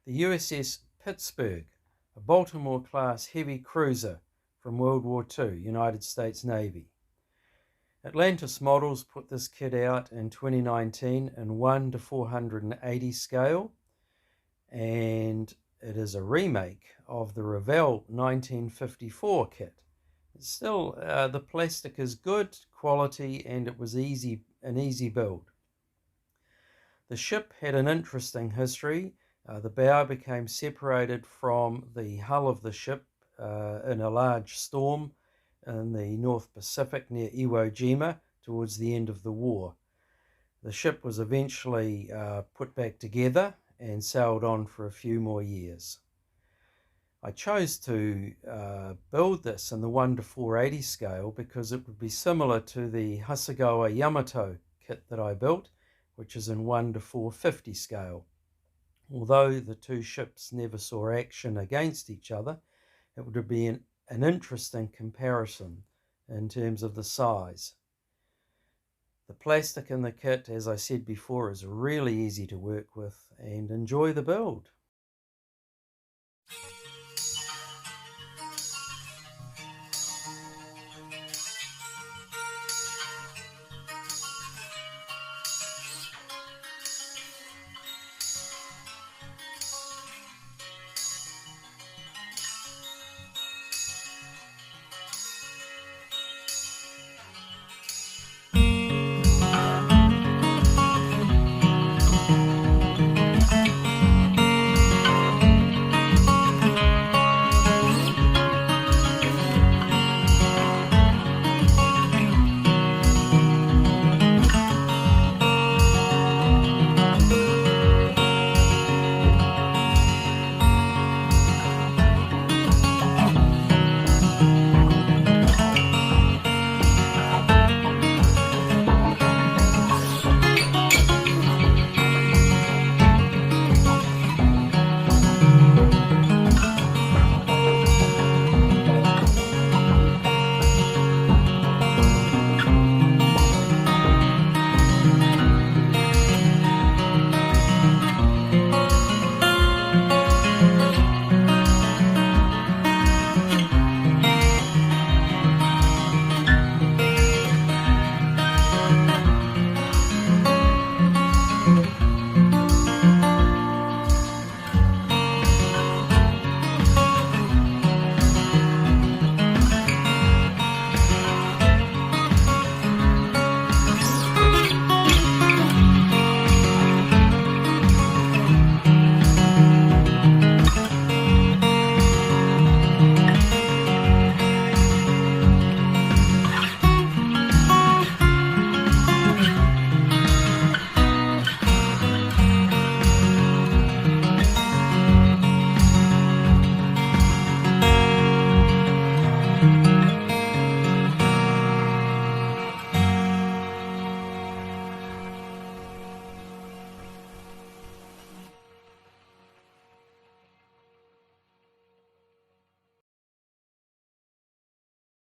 the USS Pittsburgh, a Baltimore-class heavy cruiser from World War II, United States Navy. Atlantis Models put this kit out in 2019 in 1:480 scale, and it is a remake of the Revell 1954 kit. It's still, the plastic is good quality and it was an easy build. The ship had an interesting history. The bow became separated from the hull of the ship in a large storm in the North Pacific near Iwo Jima towards the end of the war. The ship was eventually put back together and sailed on for a few more years. I chose to build this in the 1:480 scale because it would be similar to the Hasegawa Yamato kit that I built, which is in 1:450 scale. Although the two ships never saw action against each other, it would be an interesting comparison in terms of the size. The plastic in the kit, as I said before, is really easy to work with, and enjoy the build.